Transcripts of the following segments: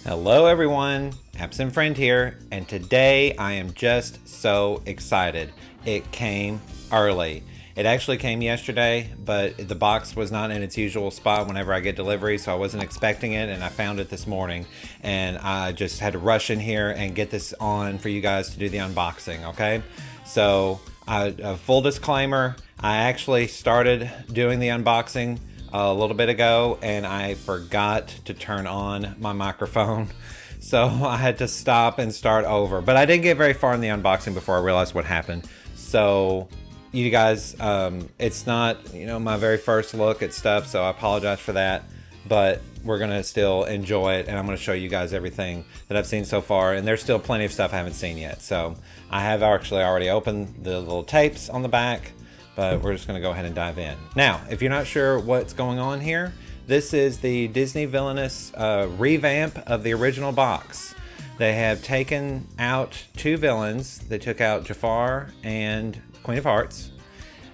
Hello everyone, Absent Friend here, and today I am just so excited. It came early. It actually came yesterday, but the box was not in its usual spot whenever I get delivery, so I wasn't expecting it, and I found it this morning, and I just had to rush in here and get this on for you guys to do the unboxing, okay? So, a full disclaimer, I actually started doing the unboxing a little bit ago and I forgot to turn on my microphone, so I had to stop and start over, but I didn't get very far in the unboxing before I realized what happened. So you guys, it's not my very first look at stuff, so I apologize for that, but we're gonna still enjoy it, and I'm gonna show you guys everything that I've seen so far, and there's still plenty of stuff I haven't seen yet. So I have actually already opened the little tapes on the back, but we're just going to go ahead and dive in. Now, if you're not sure what's going on here, this is the Disney Villainous revamp of the original box. They have taken out two villains. They took out Jafar and Queen of Hearts,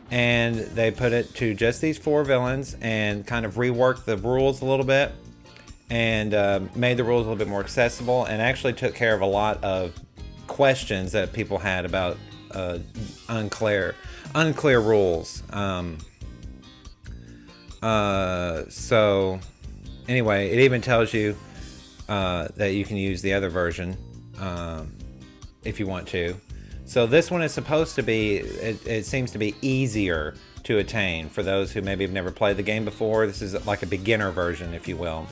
and they put it to just these four villains and kind of reworked the rules a little bit and made the rules a little bit more accessible, and actually took care of a lot of questions that people had about unclear rules. So anyway, it even tells you that you can use the other version if you want to. So this one is supposed to be, it seems to be easier to attain for those who maybe have never played the game before. This is like a beginner version, if you will.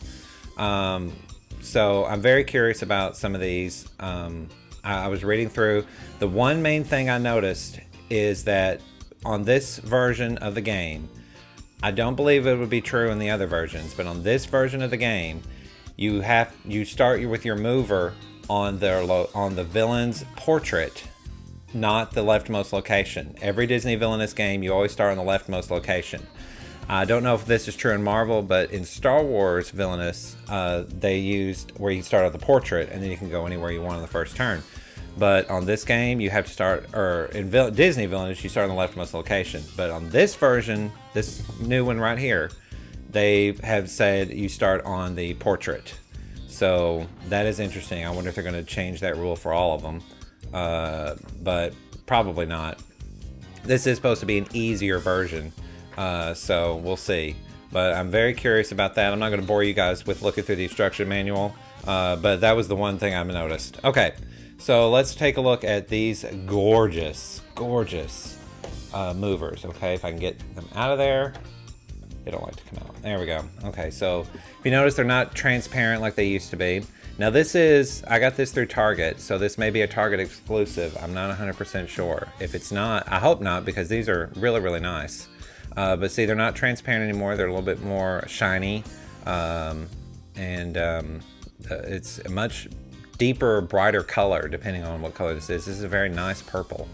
So I'm very curious about some of these. I was reading through. The one main thing I noticed is that on this version of the game, I don't believe it would be true in the other versions, but on this version of the game, you start with your mover on the villain's portrait, not the leftmost location. Every Disney Villainous game, you always start on the leftmost location. I don't know if this is true in Marvel, but in Star Wars Villainous, they used where you start at the portrait and then you can go anywhere you want on the first turn. But on this game, you have to start, or in Disney Villainous, you start on the leftmost location. But on this version, this new one right here, they have said you start on the portrait. So that is interesting. I wonder if they're going to change that rule for all of them. But probably not. This is supposed to be an easier version. So we'll see, but I'm very curious about that. I'm not going to bore you guys with looking through the instruction manual, but that was the one thing I've noticed. Okay, so let's take a look at these gorgeous movers. Okay, if I can get them out of there. They don't like to come out. There we go. Okay, so if you notice, they're not transparent like they used to be. Now I got this through Target, so this may be a Target exclusive. I'm not 100% sure. If it's not, I hope not, because these are really, really nice. But see, they're not transparent anymore. They're a little bit more shiny, it's a much deeper, brighter color, depending on what color this is. This is a very nice purple.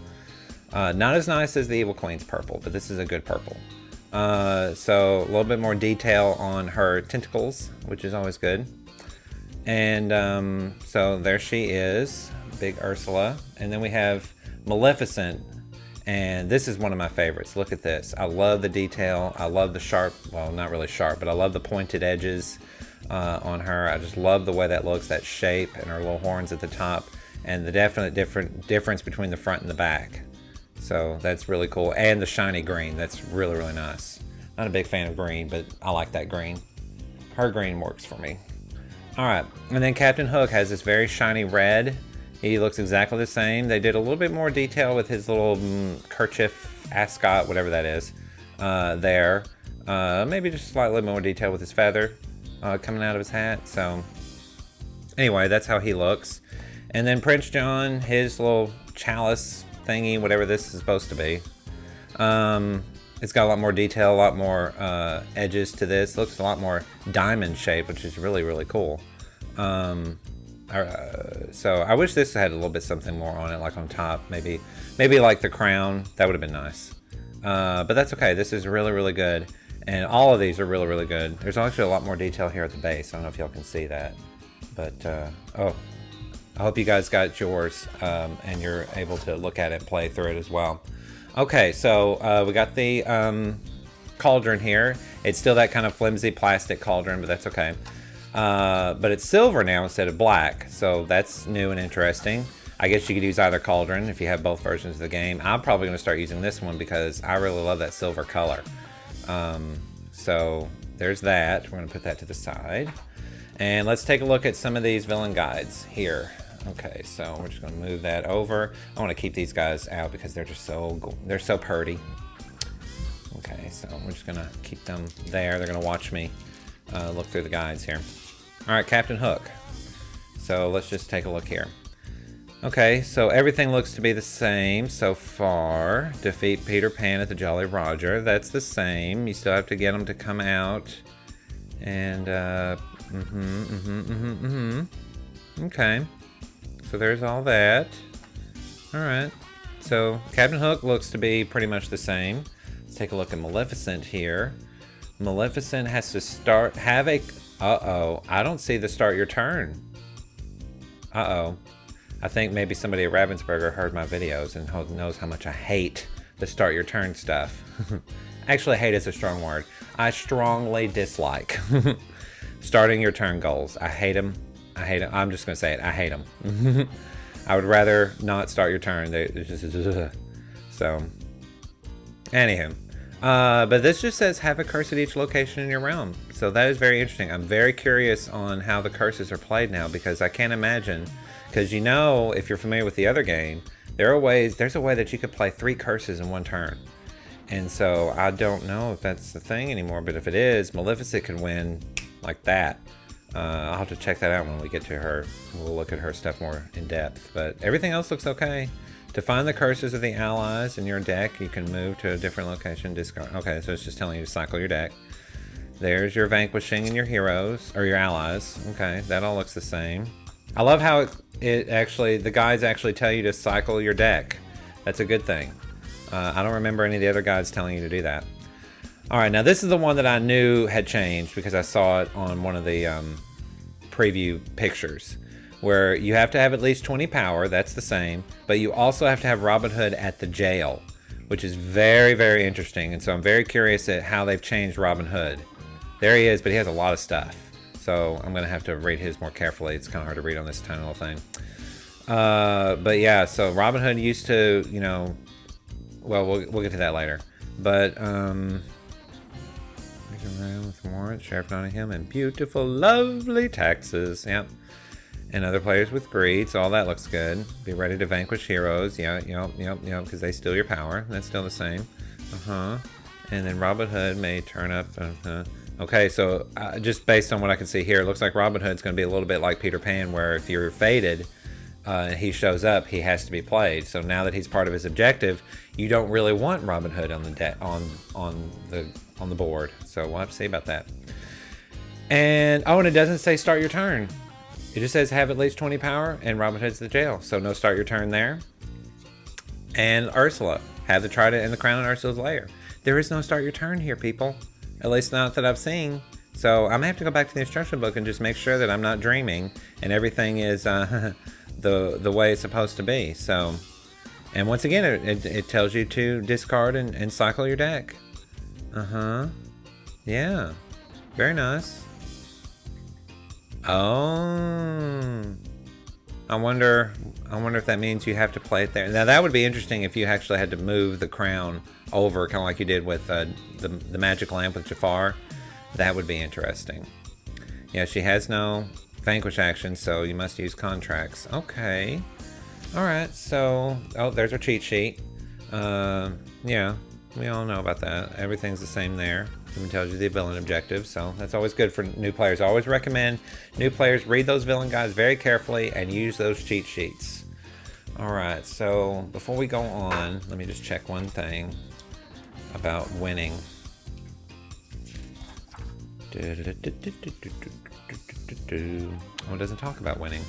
Not as nice as the Evil Queen's purple, but this is a good purple. So a little bit more detail on her tentacles, which is always good. And so there she is, big Ursula. And then we have Maleficent. And this is one of my favorites. Look at this. I love the detail. I love the sharp, well, not really sharp, but I love the pointed edges on her. I just love the way that looks, that shape, and her little horns at the top, and the definite difference between the front and the back. So that's really cool. And the shiny green. That's really, really nice. Not a big fan of green, but I like that green. Her green works for me. All right. And then Captain Hook has this very shiny red. He looks exactly the same. They did a little bit more detail with his little kerchief, ascot, whatever that is, there. Maybe just slightly more detail with his feather coming out of his hat. So anyway, that's how he looks. And then Prince John, his little chalice thingy, whatever this is supposed to be. It's got a lot more detail, a lot more edges to this. Looks a lot more diamond shape, which is really, really cool. So I wish this had a little bit something more on it, like on top, maybe like the crown. That would have been nice. But that's okay. This is really, really good. And all of these are really, really good. There's actually a lot more detail here at the base. I don't know if y'all can see that. But, I hope you guys got yours and you're able to look at it and play through it as well. Okay, so we got the cauldron here. It's still that kind of flimsy plastic cauldron, but that's okay. But it's silver now instead of black, so that's new and interesting. I guess you could use either cauldron if you have both versions of the game. I'm probably going to start using this one because I really love that silver color. So there's that. We're going to put that to the side. And let's take a look at some of these villain guides here. Okay, so we're just going to move that over. I want to keep these guys out because they're just they're so purty. Okay, so we're just going to keep them there. They're going to watch me look through the guides here. All right, Captain Hook. So let's just take a look here. Okay, so everything looks to be the same so far. Defeat Peter Pan at the Jolly Roger. That's the same. You still have to get them to come out. And, okay. So there's all that. All right. So Captain Hook looks to be pretty much the same. Let's take a look at Maleficent here. Maleficent has to have a... Uh-oh. I don't see the start your turn. Uh-oh. I think maybe somebody at Ravensburger heard my videos and knows how much I hate the start your turn stuff. Actually, hate is a strong word. I strongly dislike starting your turn goals. I hate them. I hate them. I'm just going to say it. I hate them. I would rather not start your turn. So, anywho. But this just says have a curse at each location in your realm. So that is very interesting. I'm very curious on how the curses are played now because I can't imagine... Because you know, if you're familiar with the other game, there's a way that you could play 3 curses in one turn. And so I don't know if that's the thing anymore, but if it is, Maleficent could win like that. I'll have to check that out when we get to her. We'll look at her stuff more in depth. But everything else looks okay. To find the curses of the allies in your deck, you can move to a different location, discard. Okay, so it's just telling you to cycle your deck. There's your vanquishing and your heroes, or your allies. Okay, that all looks the same. I love how the guides actually tell you to cycle your deck. That's a good thing. I don't remember any of the other guides telling you to do that. All right, now this is the one that I knew had changed because I saw it on one of the preview pictures, where you have to have at least 20 power. That's the same, but you also have to have Robin Hood at the jail, which is very, very interesting. And so I'm very curious at how they've changed Robin Hood. There he is, but he has a lot of stuff. So I'm going to have to read his more carefully. It's kind of hard to read on this tiny little thing. But yeah, so Robin Hood used to, you know, well, we'll get to that later. But, around with warrants, Sheriff Nottingham, and beautiful, lovely taxes. Yep. And other players with greed, so all that looks good. Be ready to vanquish heroes. Yep, because they steal your power. That's still the same. And then Robin Hood may turn up... Okay, so just based on what I can see here, it looks like Robin Hood's going to be a little bit like Peter Pan, where if you're fated and he shows up, he has to be played. So now that he's part of his objective, you don't really want Robin Hood on the on the board. So we'll have to see about that. And it doesn't say start your turn. It just says have at least 20 power, and Robin Hood's the jail. So no start your turn there. And Ursula, have the trident and the crown in Ursula's lair. There is no start your turn here, people. At least not that I've seen. So I'm going to have to go back to the instruction book and just make sure that I'm not dreaming and everything is the way it's supposed to be. So, and once again, it tells you to discard and cycle your deck. Yeah. Very nice. Oh. I wonder if that means you have to play it there. Now that would be interesting if you actually had to move the crown over, kind of like you did with the magic lamp with Jafar. That would be interesting. Yeah, she has no vanquish action, so you must use contracts. Okay. All right. So, there's our cheat sheet. Yeah, we all know about that. Everything's the same there. It tells you the villain objectives, so that's always good for new players. I always recommend new players read those villain guides very carefully and use those cheat sheets. All right, so before we go on, let me just check one thing about winning. Oh, it doesn't talk about winning.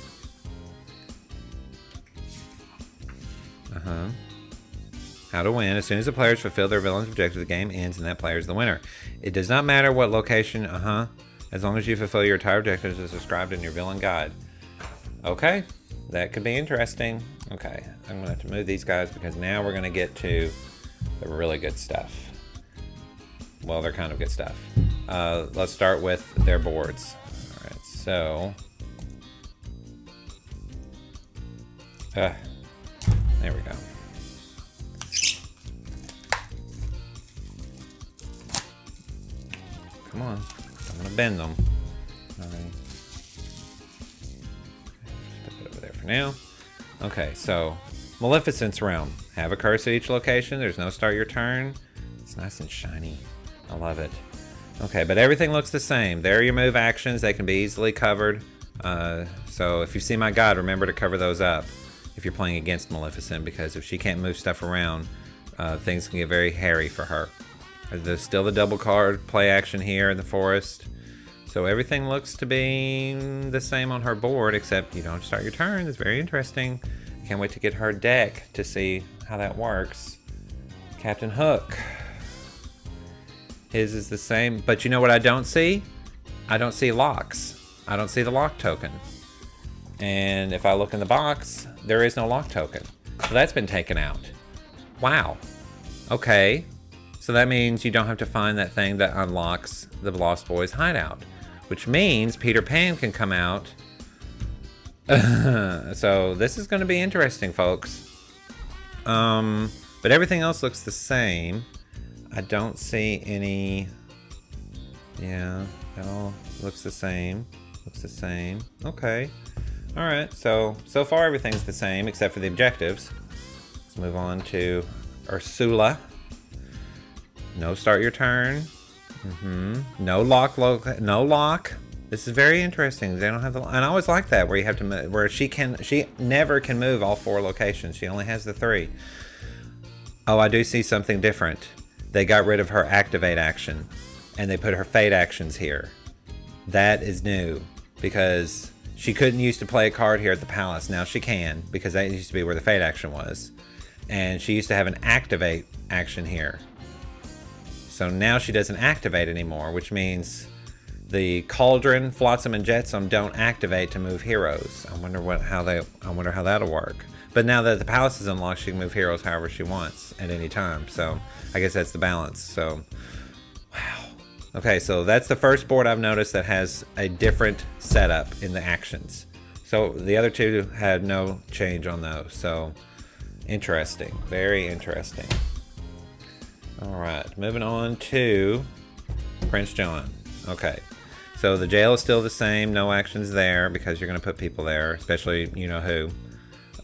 How to win. As soon as the players fulfill their villain's objective, the game ends and that player is the winner. It does not matter what location, as long as you fulfill your entire objectives as described in your villain guide. Okay, that could be interesting. Okay, I'm going to have to move these guys because now we're going to get to the really good stuff. Well, they're kind of good stuff. Let's start with their boards. All right, So, there we go. Come on, I'm gonna bend them. All right. Just put it over there for now. Okay, so Maleficent's realm. Have a curse at each location. There's no start your turn. It's nice and shiny. I love it. Okay, but everything looks the same. There are your move actions. They can be easily covered. So if you see my guide, remember to cover those up if you're playing against Maleficent, because if she can't move stuff around, things can get very hairy for her. There's still the double card play action here in the forest. So everything looks to be the same on her board, except you don't start your turn. It's very interesting. Can't wait to get her deck to see how that works. Captain Hook. His is the same, but you know what I don't see? I don't see locks. I don't see the lock token. And if I look in the box, there is no lock token. So that's been taken out. Wow. Okay. So that means you don't have to find that thing that unlocks the Lost Boys hideout, which means Peter Pan can come out. So this is going to be interesting, folks. But everything else looks the same. I don't see any. Yeah, it all looks the same. Looks the same. Okay. All right. So far everything's the same except for the objectives. Let's move on to Ursula. No start your turn. No lock. No lock. This is very interesting. They don't have the. And I always like that where you have to move, where she never can move all 4 locations. She only has the 3. Oh, I do see something different. They got rid of her activate action and they put her fate actions here. That is new because she couldn't used to play a card here at the palace. Now she can, because that used to be where the fate action was. And she used to have an activate action here. So now she doesn't activate anymore, which means the Cauldron, Flotsam, and Jetsam don't activate to move heroes. I wonder how that'll work. But now that the palace is unlocked, she can move heroes however she wants at any time. So I guess that's the balance. So, wow. Okay, so that's the first board I've noticed that has a different setup in the actions. So the other 2 had no change on those. So interesting, very interesting. All right, moving on to Prince John. Okay, so the jail is still the same. No actions there because you're going to put people there, especially you know who.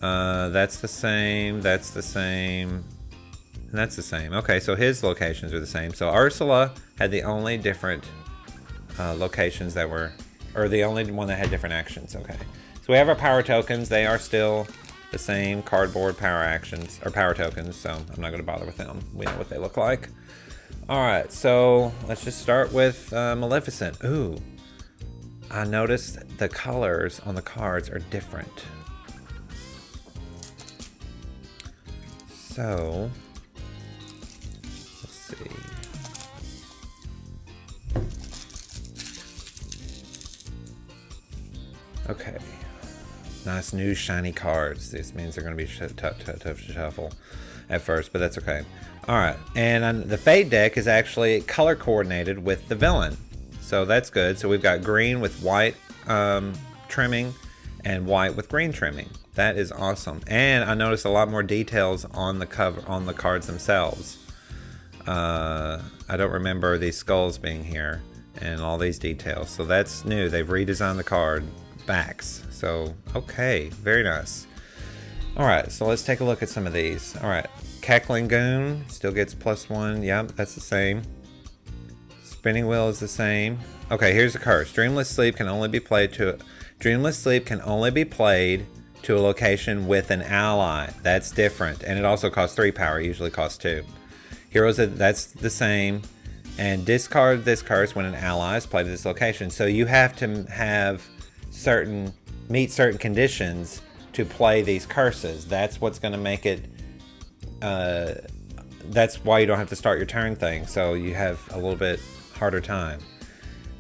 That's the same. That's the same. And that's the same. Okay, so his locations are the same. So Ursula had the only different locations that were, or the only one that had different actions. Okay, so we have our power tokens. They are still the same cardboard power actions or power tokens. So I'm not going to bother with them. We know what they look like. All right, so let's just start with Maleficent. Ooh, I noticed the colors on the cards are different. So let's see. Okay. Nice new shiny cards. This means they're going to be tough to shuffle at first, but that's okay. All right. And the Fate deck is actually color coordinated with the villain. So that's good. So we've got green with white trimming and white with green trimming. That is awesome. And I noticed a lot more details on the cover, on the cards themselves. I don't remember these skulls being here and all these details. So that's new. They've redesigned the card backs. So, okay. Very nice. All right. So let's take a look at some of these. All right. Cackling Goon still gets +1. Yep, that's the same. Spinning Wheel is the same. Okay, here's the curse. Dreamless Sleep can only be played to a location with an ally. That's different. And it also costs 3 power. It usually costs 2. Heroes, that's the same. And discard this curse when an ally is played at this location. So you have to meet certain conditions to play these curses. That's what's going to make it. That's why you don't have to start your turn thing. So you have a little bit harder time.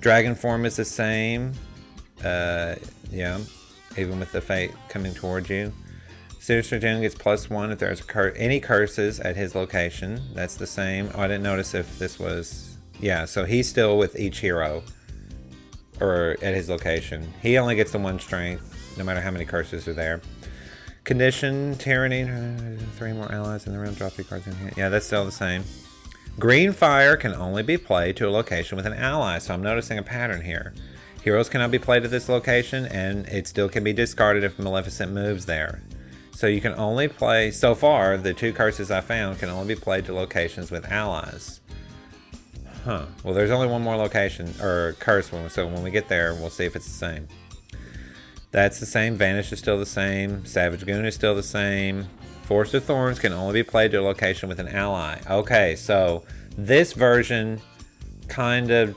Dragon form is the same. Yeah, even with the fate coming towards you. Sinister Doom gets +1 if there's any curses at his location. That's the same. Oh, I didn't notice if this was. Yeah, so he's still with each hero. or at his location. He only gets the 1 strength, no matter how many curses are there. Condition, Tyranny, 3 more allies in the room, draw 3 cards in hand. Yeah, that's still the same. Green fire can only be played to a location with an ally, so I'm noticing a pattern here. Heroes cannot be played to this location, and it still can be discarded if Maleficent moves there. So you can only play, so far, the 2 curses I found can only be played to locations with allies. Huh. Well, there's only 1 more location, or curse one, so when we get there, we'll see if it's the same. That's the same. Vanish is still the same. Savage Goon is still the same. Forest of Thorns can only be played to a location with an ally. Okay, so this version kind of,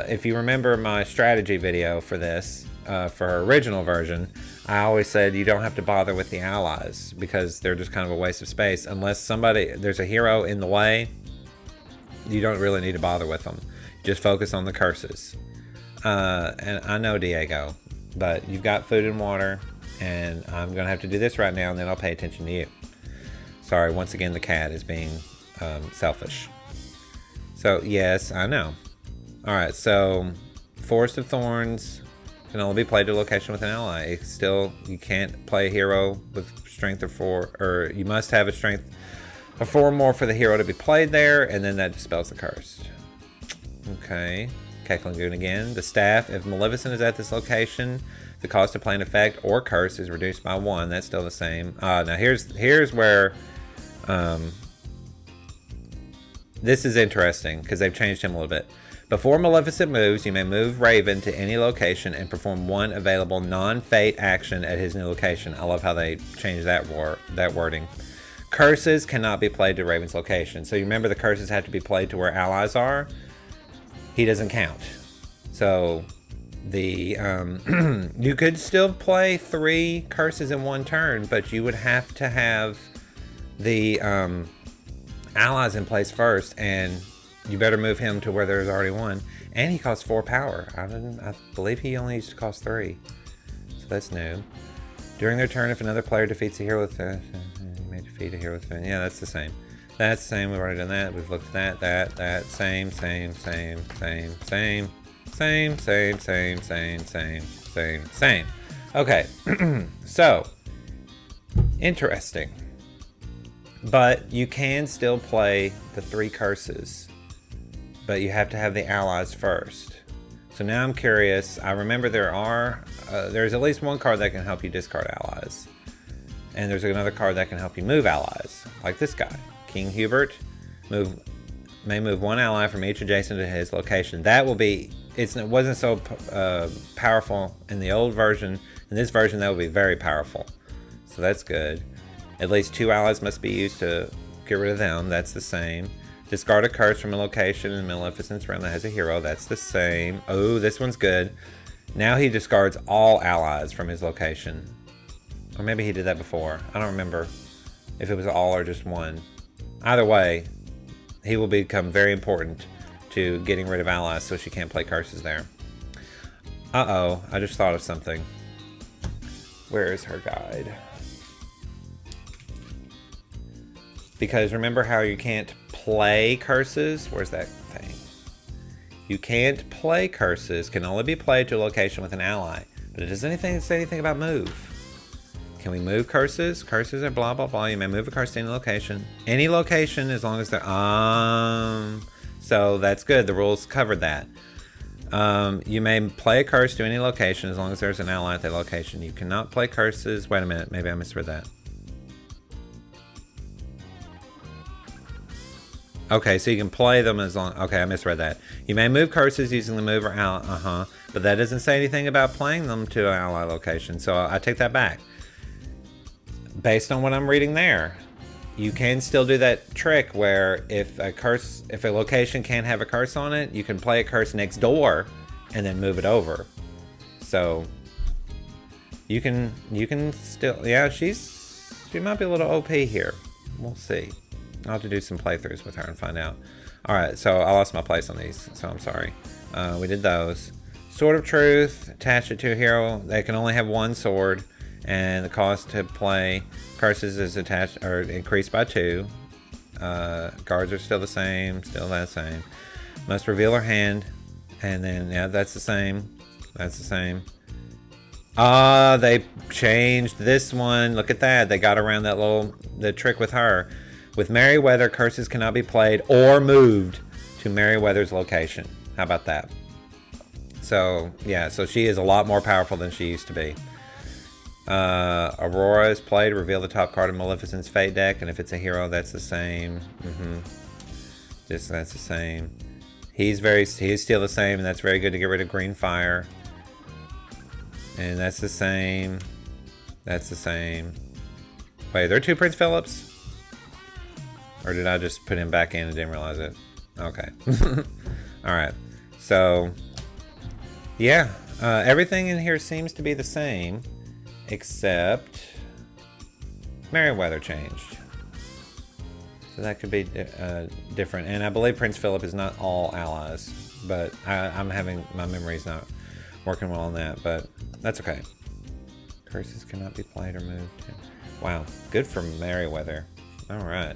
if you remember my strategy video for this, for her original version, I always said you don't have to bother with the allies because they're just kind of a waste of space. Unless there's a hero in the way, you don't really need to bother with them. Just focus on the curses. And I know, Diego, but you've got food and water, and I'm going to have to do this right now, and then I'll pay attention to you. Sorry, once again, the cat is being selfish. So, yes, I know. Alright, so Forest of Thorns can only be played to a location with an ally. It's still, you can't play a hero with strength of 4, or you must have a strength of 4 or more for the hero to be played there, and then that dispels the curse. Okay. Cackling Goon again. The staff, if Maleficent is at this location, the cost to play an effect or curse is reduced by 1. That's still the same. Now here's where this is interesting because they've changed him a little bit. Before Maleficent moves, you may move Raven to any location and perform 1 available non-fate action at his new location. I love how they changed that wording. Curses cannot be played to Raven's location. So you remember the curses have to be played to where allies are. He doesn't count. So the you could still play 3 curses in 1 turn, but you would have to have the allies in place first, and you better move him to where there's already 1. And he costs 4 power. I believe he only used to cost 3. So that's new. During their turn, if another player defeats a hero with you may defeat a hero with yeah, that's the same. That's the same. We've already done that. We've looked at that. Same. Okay. So, interesting. But you can still play the 3 curses. But you have to have the allies first. So now I'm curious. I remember there's at least 1 card that can help you discard allies. And there's another card that can help you move allies. Like this guy. King Hubert may move 1 ally from each adjacent to his location. That will be, it wasn't so powerful in the old version. In this version, that will be very powerful. So that's good. At least 2 allies must be used to get rid of them. That's the same. Discard a curse from a location in Maleficent's realm that has a hero. That's the same. Oh, this one's good. Now he discards all allies from his location. Or maybe he did that before. I don't remember if it was all or just 1. Either way, he will become very important to getting rid of allies so she can't play curses there. Uh-oh, I just thought of something. Where is her guide? Because remember how you can't play curses? Where's that thing? You can't play curses, can only be played to a location with an ally. But it doesn't say anything about move. Can we move curses? Curses are blah, blah, blah. You may move a curse to any location. Any location as long as they're... So that's good. The rules covered that. You may play a curse to any location as long as there's an ally at that location. You cannot play curses... Wait a minute. Maybe I misread that. Okay, so you can play them as long... Okay, I misread that. You may move curses using the move or ally... But that doesn't say anything about playing them to an ally location. So I take that back. Based on what I'm reading there, you can still do that trick where if a location can't have a curse on it, you can play a curse next door and then move it over. So you can still, yeah, she might be a little OP here. We'll see. I'll have to do some playthroughs with her and find out. All right, so I lost my place on these, so I'm sorry. We did those. Sword of Truth, attach it to a hero. They can only have 1 sword. And the cost to play curses is attached or increased by 2. Guards are still the same, still that same. Must reveal her hand And then, yeah, that's the same. That's the same. Ah, they changed this one. Look at that. They got around that the trick with her. With Merryweather, curses cannot be played or moved to Merryweather's location. How about that? So, yeah, so she is a lot more powerful than she used to be. Aurora is played. Reveal the top card of Maleficent's Fate deck. And if it's a hero, that's the same. Just that's the same. He's still the same, and that's very good to get rid of green fire. And that's the same. That's the same. Wait, are there two Prince Philips? Or did I just put him back in and didn't realize it? Okay. Alright. So, yeah. Everything in here seems to be the same. Except Merryweather changed. So that could be different. And I believe Prince Philip is not all allies. But I'm having... My memory's not working well on that. But that's okay. Curses cannot be played or moved. Wow. Good for Merryweather. Alright.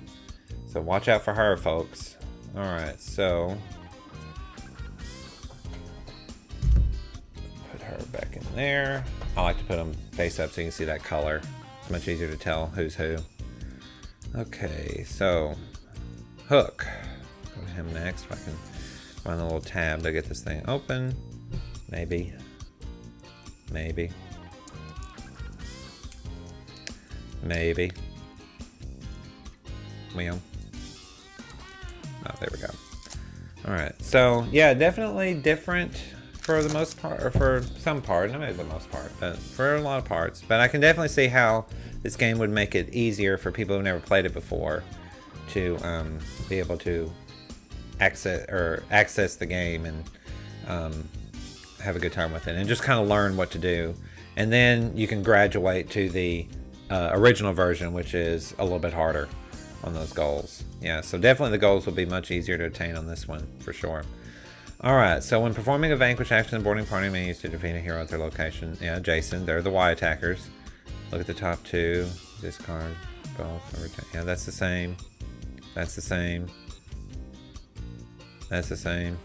So watch out for her, folks. Alright, so... Put her back in there. I like to put them face up so you can see that color. It's much easier to tell who's who. Okay, so... Hook. Go to him next. If I can find the little tab to get this thing open. Maybe. Maybe. Maybe. Well. Oh, there we go. Alright, so yeah, definitely different for the most part, or for some part, not maybe the most part, but for a lot of parts. But I can definitely see how this game would make it easier for people who've never played it before to be able to access the game and have a good time with it, and just kind of learn what to do. And then you can graduate to the original version, which is a little bit harder on those goals. Yeah, so definitely the goals will be much easier to attain on this one, for sure. Alright, so when performing a vanquish action, the boarding party may use to defeat a hero at their location. Yeah, Jason, they're the Y attackers. Look at the top two. Discard both. Yeah, that's the same. That's the same. That's the same.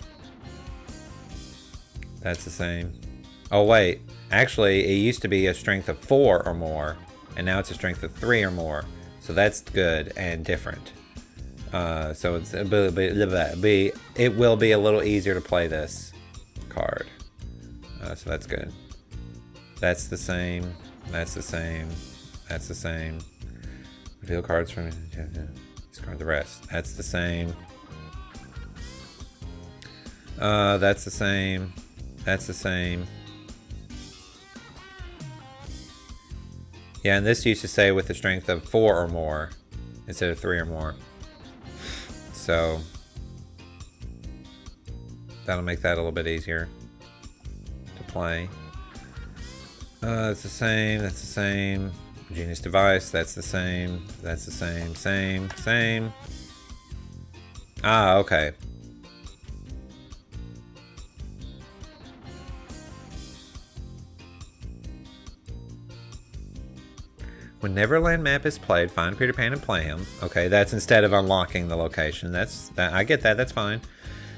That's the same. Oh, wait. Actually, it used to be a strength of 4 or more, and now it's a strength of 3 or more. So that's good and different. So it's it will be a little easier to play this card. So that's good. That's the same. That's the same. That's the same. Reveal cards from discard the rest. That's the same. That's the same. That's the same. Yeah, and this used to say with the strength of 4 or more instead of 3 or more. So that'll make that a little bit easier to play. It's the same. That's the same. Genius device. That's the same. That's the same. Same. Ah, okay. When Neverland map is played, find Peter Pan and play him. Okay, that's instead of unlocking the location. I get that. That's fine.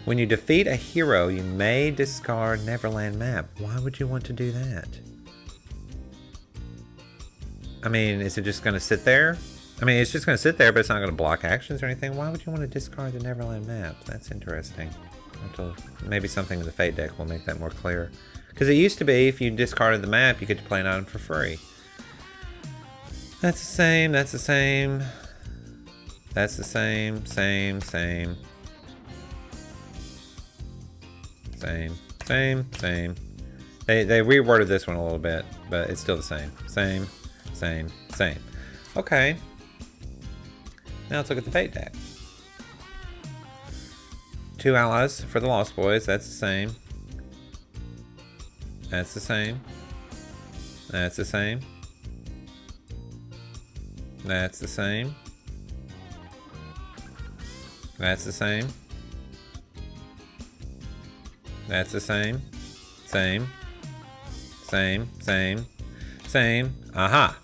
When you defeat a hero, you may discard Neverland map. Why would you want to do that? I mean, is it just going to sit there? I mean, it's just going to sit there, but it's not going to block actions or anything. Why would you want to discard the Neverland map? That's interesting. Maybe something in the Fate deck will make that more clear. Because it used to be, if you discarded the map, you could play an item for free. That's the same, that's the same. That's the same, same. Same. They reworded this one a little bit, but it's still the same. Same. Okay. Now let's look at the Fate deck. 2 allies for the Lost Boys, that's the same. That's the same. That's the same. That's the same. That's the same. That's the same. Same. Aha!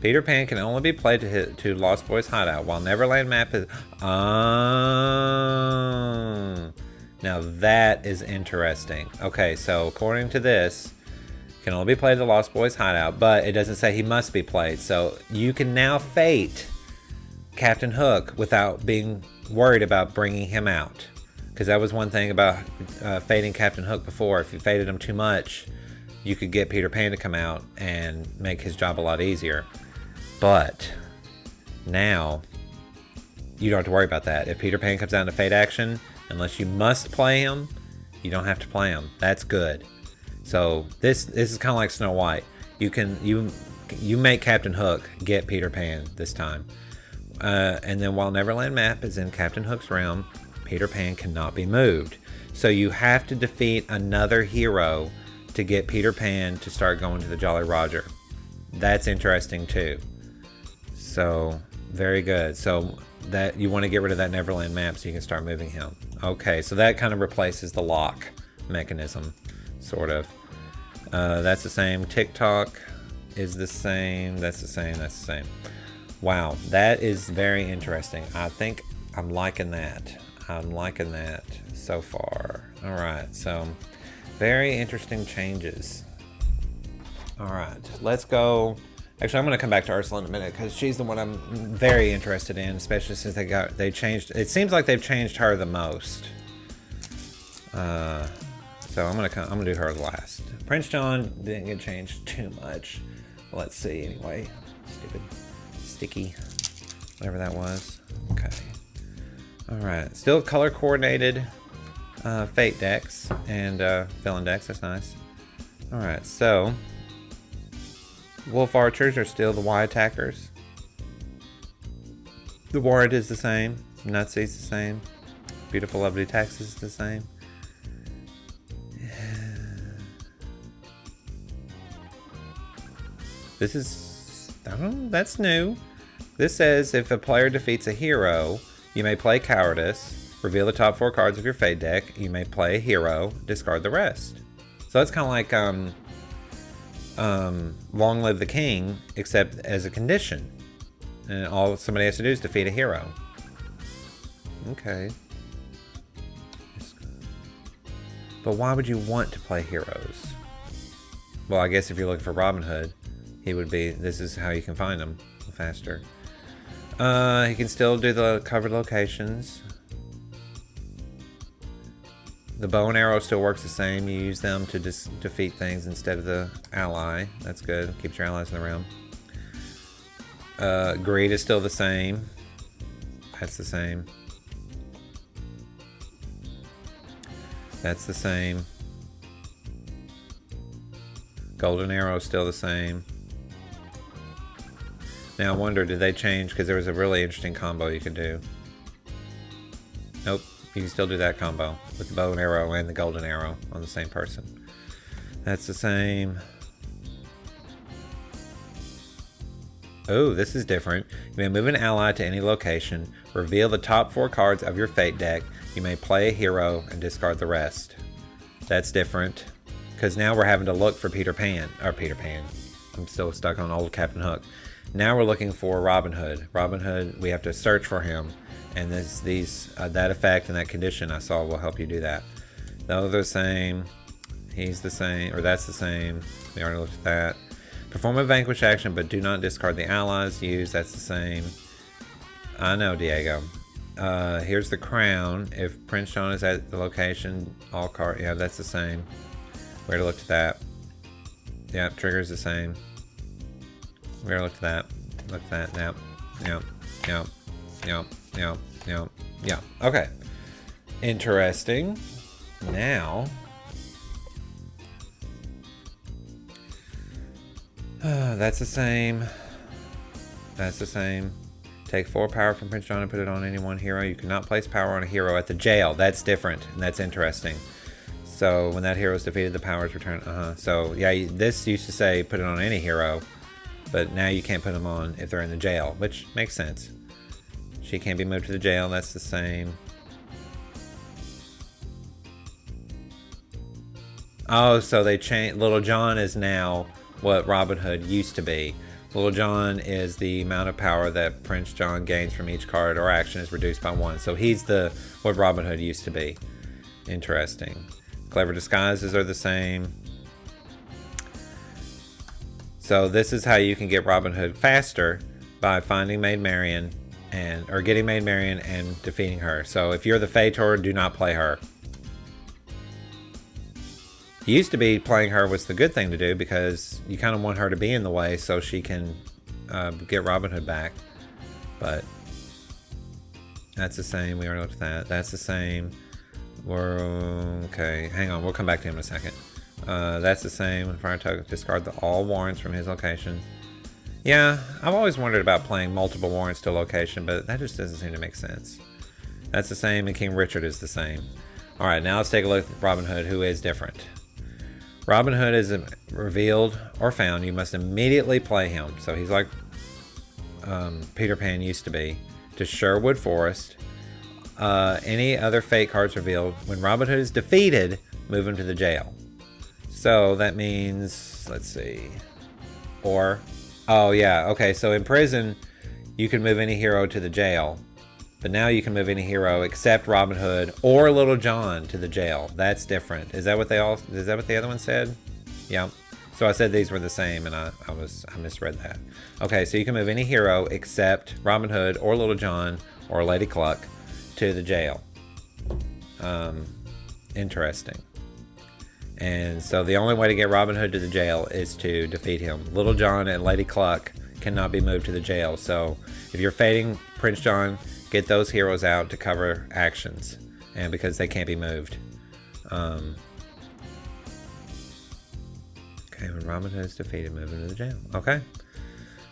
Peter Pan can only be played to Lost Boys Hideout, while Neverland map is... Now that is interesting. Okay, so according to this, can only be played at the Lost Boys hideout, but it doesn't say he must be played. So you can now fate Captain Hook without being worried about bringing him out. Because that was one thing about fating Captain Hook before. If you fated him too much, you could get Peter Pan to come out and make his job a lot easier. But now you don't have to worry about that. If Peter Pan comes out in a fate action, unless you must play him, you don't have to play him. That's good. So this is kind of like Snow White. You make Captain Hook get Peter Pan this time. And then while Neverland Map is in Captain Hook's realm, Peter Pan cannot be moved. So you have to defeat another hero to get Peter Pan to start going to the Jolly Roger. That's interesting too. So very good. So that you want to get rid of that Neverland Map so you can start moving him. Okay, so that kind of replaces the lock mechanism, sort of. That's the same. TikTok is the same. That's the same. That's the same. Wow, that is very interesting. I think I'm liking that. I'm liking that so far. All right, so very interesting changes. All right, let's go. Actually, I'm going to come back to Ursula in a minute because she's the one I'm very interested in, especially since they changed. It seems like they've changed her the most. So I'm gonna do her last. Prince John didn't get changed too much. Let's see anyway. Stupid sticky, whatever that was. Okay. All right, still color coordinated fate decks and villain decks. That's nice. All right, so wolf archers are still the Y attackers. The warrant is the same. Nutsy's the same. Beautiful lovely Tax is the same. This is, I don't know, that's new. This says if a player defeats a hero, you may play Cowardice, reveal the top 4 cards of your Fate deck, you may play a hero, discard the rest. So that's kind of like Long Live the King, except as a condition. And all somebody has to do is defeat a hero. Okay. But why would you want to play heroes? Well, I guess if you're looking for Robin Hood, he would be, this is how you can find him faster. He can still do the covered locations. The bow and arrow still works the same. You use them to just defeat things instead of the ally. That's good. Keeps your allies in the realm. Greed is still the same. That's the same. That's the same. Golden arrow is still the same. Now I wonder, did they change? Because there was a really interesting combo you could do. Nope, you can still do that combo with the bow and arrow and the golden arrow on the same person. That's the same. Oh, this is different. You may move an ally to any location, reveal the top 4 cards of your Fate deck. You may play a hero and discard the rest. That's different. Because now we're having to look for Peter Pan. I'm still stuck on old Captain Hook. Now we're looking for Robin Hood. Robin Hood, we have to search for him. And that effect and that condition I saw will help you do that. Those are the same. He's the same, or that's the same. We already looked at that. Perform a vanquish action, but do not discard the allies used. That's the same. I know, Diego. Here's the crown. If Prince John is at the location, all card. Yeah, that's the same. We already looked at that. Yeah, trigger's the same. We already looked at that. Looked at that. Yeah. Okay. Interesting. Now. That's the same. That's the same. Take 4 power from Prince John and put it on any one hero. You cannot place power on a hero at the jail. That's different, and that's interesting. So when that hero is defeated, the power is returned. So yeah, this used to say put it on any hero, but now you can't put them on if they're in the jail, which makes sense. She can't be moved to the jail. That's the same. Oh, so they changed. Little John is now what Robin Hood used to be. Little John is the amount of power that Prince John gains from each card or action is reduced by 1. So he's what Robin Hood used to be. Interesting. Clever disguises are the same. So this is how you can get Robin Hood faster, by finding Maid Marian or getting Maid Marian and defeating her. So if you're the Fator, do not play her. It used to be playing her was the good thing to do because you kind of want her to be in the way so she can get Robin Hood back. But that's the same. We already looked at that. That's the same. Okay, hang on. We'll come back to him in a second. That's the same. Fire Tug, discard all warrants from his location. Yeah, I've always wondered about playing multiple warrants to a location, but that just doesn't seem to make sense. That's the same, and King Richard is the same. Alright, now let's take a look at Robin Hood, who is different. Robin Hood is revealed or found. You must immediately play him. So he's like Peter Pan used to be. To Sherwood Forest. Any other fate cards revealed. When Robin Hood is defeated, move him to the jail. So that means, let's see. Oh yeah, okay, so in prison, you can move any hero to the jail. But now you can move any hero except Robin Hood or Little John to the jail. That's different. Is that what the other one said? Yeah. So I said these were the same, and I misread that. Okay, so you can move any hero except Robin Hood or Little John or Lady Cluck to the jail. Interesting. And so the only way to get Robin Hood to the jail is to defeat him. Little John and Lady Cluck cannot be moved to the jail. So if you're fating Prince John, get those heroes out to cover actions, and because they can't be moved. Okay, when Robin Hood is defeated, move him to the jail. Okay,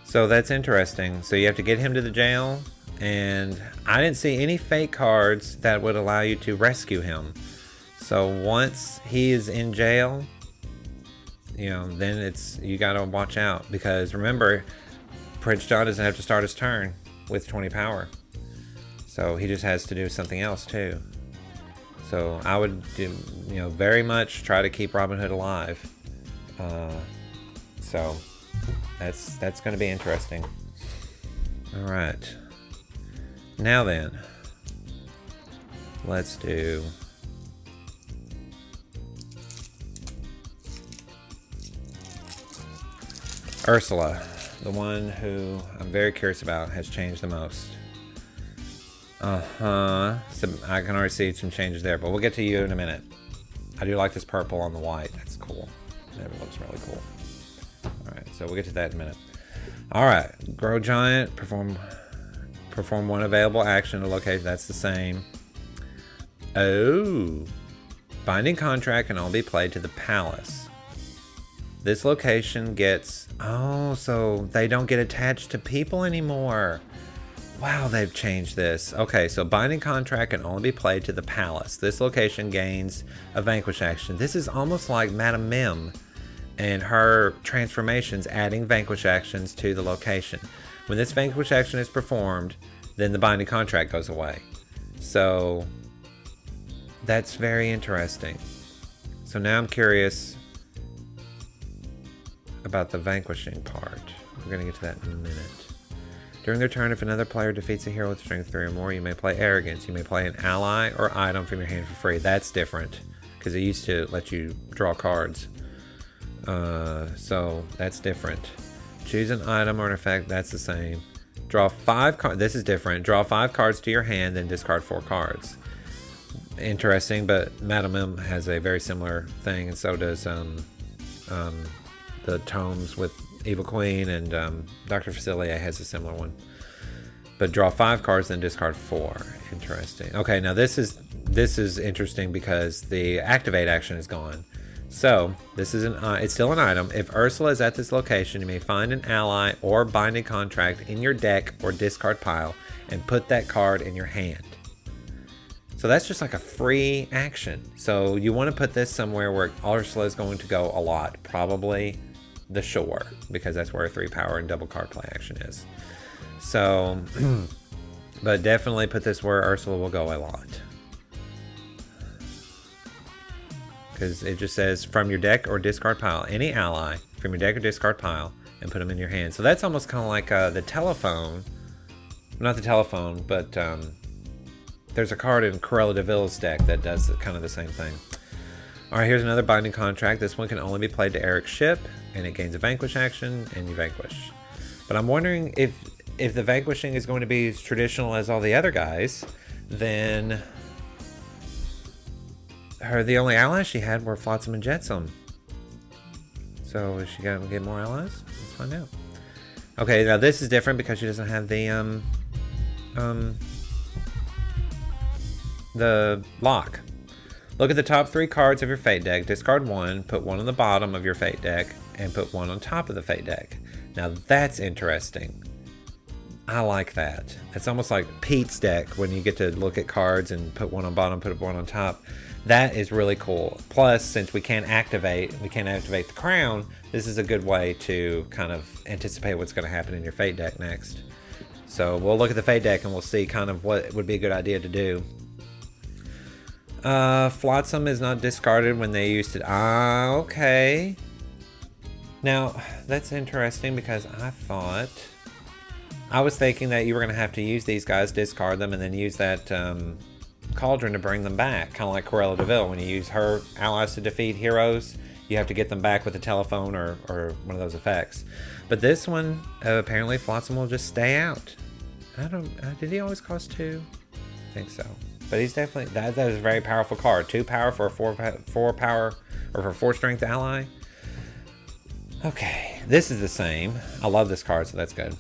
so that's interesting. So you have to get him to the jail, and I didn't see any fate cards that would allow you to rescue him. So once he is in jail, then you gotta watch out, because remember, Prince John doesn't have to start his turn with 20 power. So he just has to do something else too. So I would very much try to keep Robin Hood alive. So that's going to be interesting. All right. Now then, let's do Ursula, the one who I'm very curious about, has changed the most. So I can already see some changes there, but we'll get to you in a minute. I do like this purple on the white. That's cool. That looks really cool. Alright, so we'll get to that in a minute. Alright, Grow Giant, perform one available action to location. That's the same. Oh. Binding Contract can only be played to the palace. This location gets... Oh, so they don't get attached to people anymore. Wow, they've changed this. Okay, so Binding Contract can only be played to the palace. This location gains a Vanquish action. This is almost like Madame Mim and her transformations, adding Vanquish actions to the location. When this Vanquish action is performed, then the Binding Contract goes away. So that's very interesting. So now I'm curious about the vanquishing part. We're going to get to that in a minute. During their turn, if another player defeats a hero with strength 3 or more, you may play Arrogance. You may play an ally or item from your hand for free. That's different, because it used to let you draw cards. So that's different. Choose an item or an effect. That's the same. Draw 5 cards. This is different. Draw 5 cards to your hand, then discard 4 cards. Interesting, but Madame M has a very similar thing, and so does the tomes with Evil Queen, and Dr. Facilier has a similar one. But draw 5 cards, then discard 4. Interesting. Okay, now this is interesting because the activate action is gone. So this is it's still an item. If Ursula is at this location, you may find an ally or binding contract in your deck or discard pile and put that card in your hand. So that's just like a free action. So you want to put this somewhere where Ursula is going to go a lot, probably the shore, because that's where a 3 power and double card play action is. So, but definitely put this where Ursula will go a lot, because it just says from your deck or discard pile, any ally from your deck or discard pile, and put them in your hand. So that's almost kind of like the telephone, not the telephone, but there's a card in Cruella de Vil's deck that does kind of the same thing. All right, here's another binding contract. This one can only be played to Eric's ship, and it gains a vanquish action, and you vanquish. But I'm wondering if the vanquishing is going to be as traditional as all the other guys, then the only allies she had were Flotsam and Jetsam. So is she gonna get more allies? Let's find out. Okay, now this is different because she doesn't have the lock. Look at the top 3 cards of your Fate deck, discard 1, put 1 on the bottom of your Fate deck, and put 1 on top of the Fate deck. Now that's interesting. I like that. It's almost like Pete's deck when you get to look at cards and put 1 on bottom, put 1 on top. That is really cool. Plus, since we can't activate the crown, this is a good way to kind of anticipate what's going to happen in your Fate deck next. So we'll look at the Fate deck and we'll see kind of what would be a good idea to do. Flotsam is not discarded when they used it. Okay. Now, that's interesting because I was thinking that you were going to have to use these guys, discard them, and then use that cauldron to bring them back. Kind of like Cruella de Vil. When you use her allies to defeat heroes, you have to get them back with a telephone or one of those effects. But this one, apparently Flotsam will just stay out. Did he always cost 2? I think so. But he's definitely, that is a very powerful card. 2 power for a 4 power, or for 4 strength ally. Okay, this is the same. I love this card, so that's good.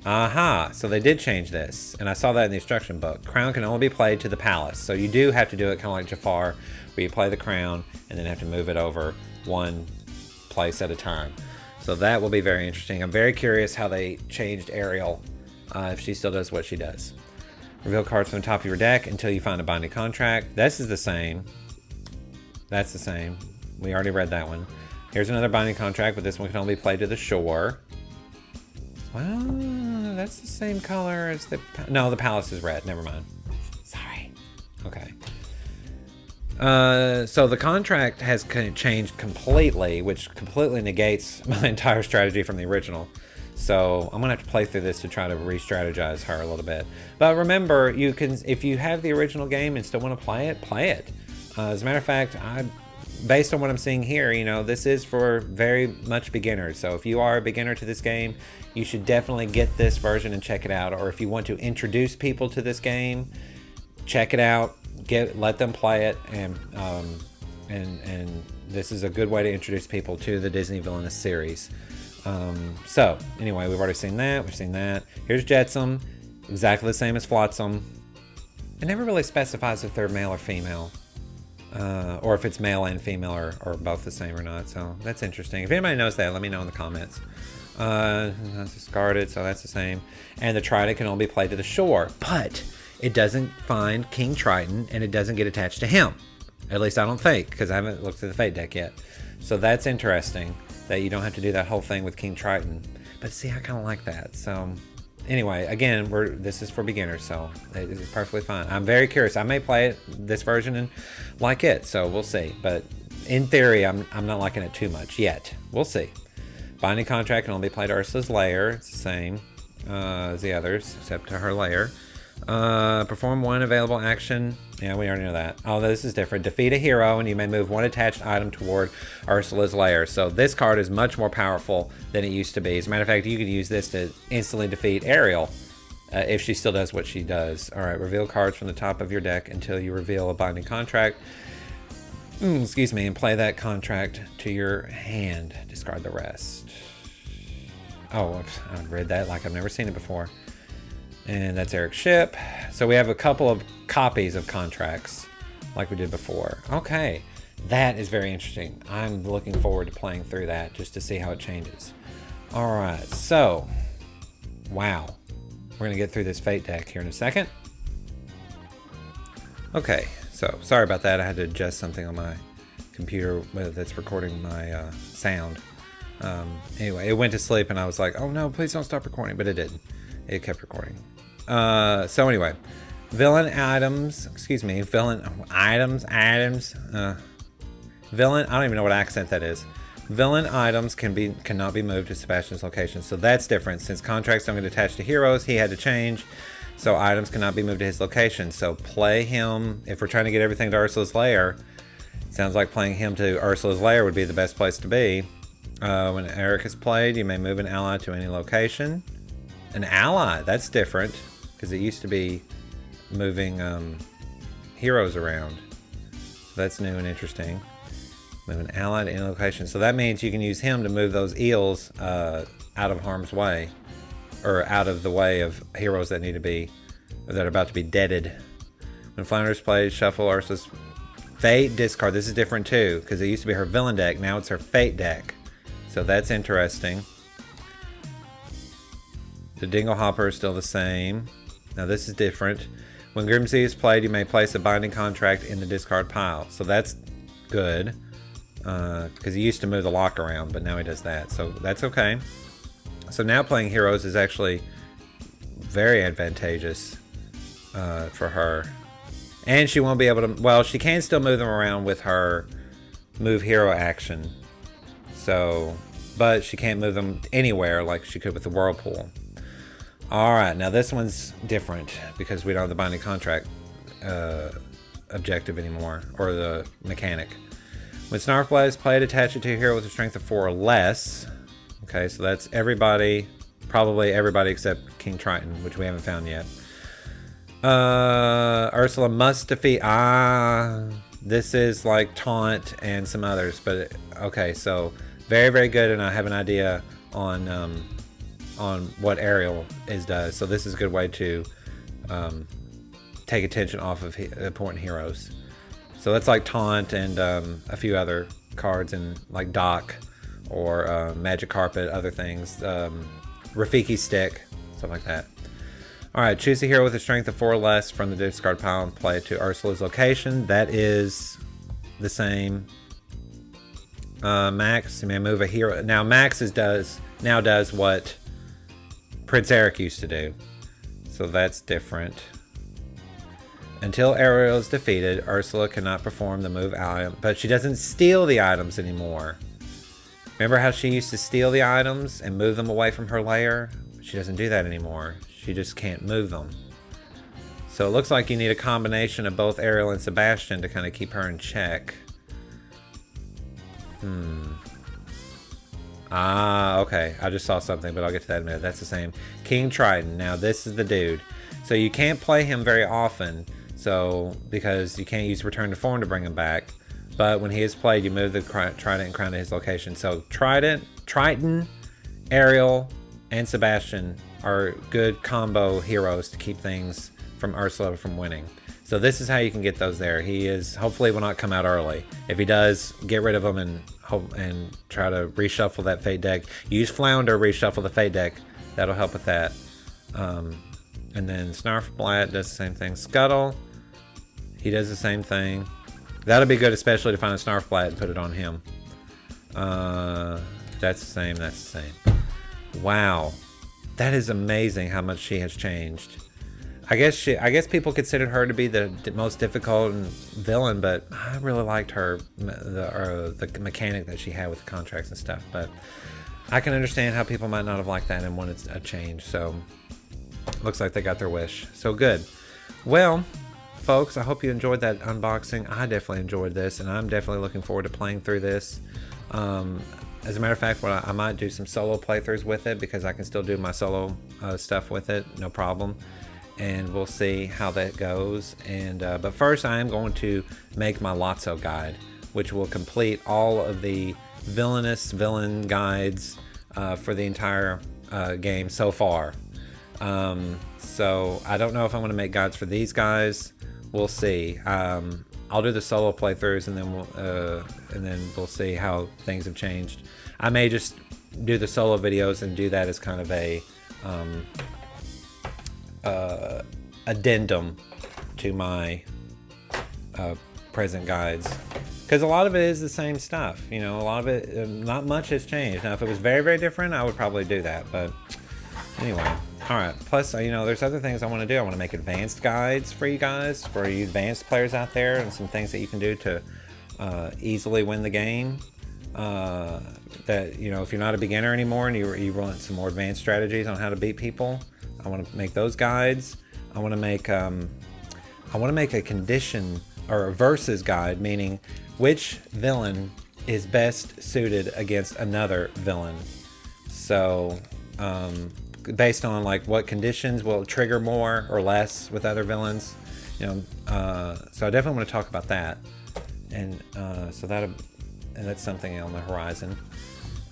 Aha, so they did change this, and I saw that in the instruction book. Crown can only be played to the palace, so you do have to do it kind of like Jafar, where you play the crown and then have to move it over 1 place at a time. So that will be very interesting. I'm very curious how they changed Ariel, if she still does what she does. Reveal cards from the top of your deck until you find a binding contract. This is the same. That's the same. We already read that one. Here's another binding contract, but this one can only be played to the shore. Well, that's the same color as the... No, the palace is red. Never mind. Sorry. Okay. So the contract has changed completely, which completely negates my entire strategy from the original. So I'm gonna have to play through this to try to re-strategize her a little bit. But remember, you can, if you have the original game and still want to play it, play it. As a matter of fact, based on what I'm seeing here, you know, this is for very much beginners. So if you are a beginner to this game, you should definitely get this version and check it out. Or if you want to introduce people to this game, check it out. Let them play it, and this is a good way to introduce people to the Disney Villainous series. So anyway, we've already seen that. We've seen that. Here's Jetsam, exactly the same as Flotsam. It never really specifies if they're male or female, or if it's male and female, or both the same or not. So that's interesting. If anybody knows that, let me know in the comments. That's discarded, so that's the same. And the Trident can only be played to the shore, but it doesn't find King Triton, and it doesn't get attached to him. At least I don't think, because I haven't looked at the Fate deck yet. So that's interesting, that you don't have to do that whole thing with King Triton. But see, I kind of like that. So anyway, again, this is for beginners, so it's perfectly fine. I'm very curious. I may play this version and like it, so we'll see. But in theory, I'm not liking it too much yet. We'll see. Binding Contract can only be played to Ursula's lair. It's the same as the others, except to her lair. Perform 1 available action. Yeah, we already know that. Oh, this is different. Defeat a hero, and you may move 1 attached item toward Ursula's lair. So this card is much more powerful than it used to be. As a matter of fact, you could use this to instantly defeat Ariel, if she still does what she does. All right, reveal cards from the top of your deck until you reveal a binding contract. Excuse me, and play that contract to your hand. Discard the rest. Oh, I read that like I've never seen it before. And that's Eric's ship. So we have a couple of copies of contracts like we did before. Okay, that is very interesting. I'm looking forward to playing through that just to see how it changes. All right, so, wow. We're gonna get through this Fate deck here in a second. Okay, so sorry about that. I had to adjust something on my computer that's recording my sound. Anyway, it went to sleep and I was like, oh no, please don't stop recording, but it didn't. It kept recording. So anyway, villain items, I don't even know what accent that is. Villain items cannot be moved to Sebastian's location. So that's different. Since contracts don't get attached to heroes, he had to change so items cannot be moved to his location. So play him, if we're trying to get everything to Ursula's lair, sounds like playing him to Ursula's lair would be the best place to be. When Eric is played, you may move an ally to any location. An ally, that's different, because it used to be moving heroes around. So that's new and interesting. Move an ally to any location. So that means you can use him to move those eels out of harm's way, or out of the way of heroes that need to be, or that are about to be deaded. When Flounder's played, shuffle Ursula's Fate discard. This is different too, because it used to be her villain deck. Now it's her Fate deck. So that's interesting. The Dingle Hopper is still the same. Now this is different. When Grimsey is played, you may place a binding contract in the discard pile. So that's good. Because he used to move the lock around, but now he does that. So that's okay. So now playing heroes is actually very advantageous for her. And she won't be able to... Well, she can still move them around with her move hero action. So... But she can't move them anywhere like she could with the Whirlpool. Alright, now this one's different because we don't have the binding contract objective anymore, or the mechanic. When Snarfblade is played, attach it to a hero with a strength of 4 or less. Okay, so that's everybody, probably everybody except King Triton, which we haven't found yet. Ursula must defeat... this is like Taunt and some others, but okay, so very, very good, and I have an idea on what Ariel does. So this is a good way to take attention off of important heroes. So that's like Taunt and a few other cards, and like Dock or Magic Carpet, other things. Rafiki Stick, stuff like that. Alright, choose a hero with a strength of 4 or less from the discard pile and play it to Ursula's location. That is the same. Max, you may move a hero. Now Max does what Prince Eric used to do. So that's different. Until Ariel is defeated, Ursula cannot perform the move item, but she doesn't steal the items anymore. Remember how she used to steal the items and move them away from her lair? She doesn't do that anymore. She just can't move them. So it looks like you need a combination of both Ariel and Sebastian to kind of keep her in check. Okay. I just saw something, but I'll get to that in a minute. That's the same. King Triton. Now this is the dude. So you can't play him very often, so because you can't use Return to Form to bring him back. But when he is played, you move the Trident and Crown to his location. So Triton, Ariel, and Sebastian are good combo heroes to keep things from Ursula from winning. So this is how you can get those there. Hopefully will not come out early. If he does, get rid of them and try to reshuffle that Fate deck. Use Flounder, reshuffle the Fate deck. That'll help with that. And then Snarfblade does the same thing. Scuttle, he does the same thing. That'll be good, especially to find a Snarfblade and put it on him. That's the same, that's the same. Wow. That is amazing how much she has changed. I guess people considered her to be the most difficult villain, but I really liked her, the mechanic that she had with the contracts and stuff. But I can understand how people might not have liked that and wanted a change. So looks like they got their wish. So good. Well, folks, I hope you enjoyed that unboxing. I definitely enjoyed this, and I'm definitely looking forward to playing through this. As a matter of fact, I might do some solo playthroughs with it, because I can still do my solo stuff with it, no problem. And we'll see how that goes. And but first, I am going to make my Lotso guide, which will complete all of the Villainous villain guides for the entire game so far. So I don't know if I'm going to make guides for these guys. We'll see. I'll do the solo playthroughs, and then we'll see how things have changed. I may just do the solo videos and do that as kind of a addendum to my present guides, because a lot of it is the same stuff. You know, a lot of it, not much has changed. Now, if it was very, very different, I would probably do that. But anyway. All right. Plus, you know, there's other things I want to do. I want to make advanced guides for you guys, for you advanced players out there, and some things that you can do to easily win the game. That, you know, if you're not a beginner anymore and you want some more advanced strategies on how to beat people, I want to make those guides. I want to make a condition or a versus guide, meaning which villain is best suited against another villain. So, based on like what conditions will trigger more or less with other villains, so I definitely want to talk about that, and that's something on the horizon,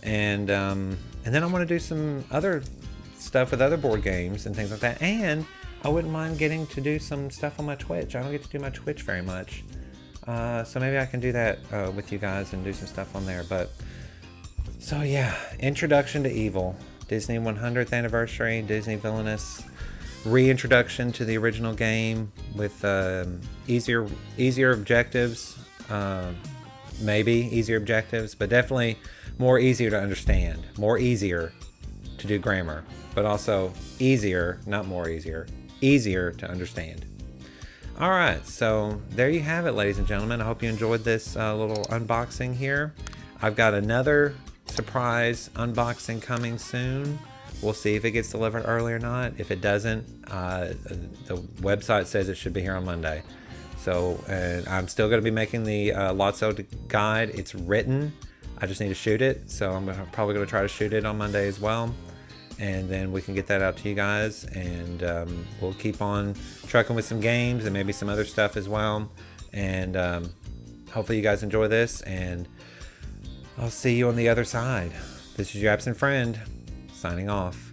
and then I want to do some other stuff with other board games and things like that, and I wouldn't mind getting to do some stuff on my Twitch. I don't get to do my Twitch very much, so maybe I can do that with you guys and do some stuff on there. But so yeah, Introduction to Evil, Disney 100th anniversary, Disney Villainous, reintroduction to the original game with easier objectives, maybe easier objectives, but definitely more easier to understand, more easier to do grammar, but also easier, not more easier to understand. All right, so there you have it, ladies and gentlemen. I hope you enjoyed this little unboxing here. I've got another surprise unboxing coming soon. We'll see if it gets delivered early or not. If it doesn't, the website says it should be here on Monday. So, and I'm still going to be making the lot sale guide. It's written. I just need to shoot it. So I'm probably going to try to shoot it on Monday as well. And then we can get that out to you guys. And we'll keep on trucking with some games and maybe some other stuff as well. And hopefully you guys enjoy this. And I'll see you on the other side. This is your absent friend, signing off.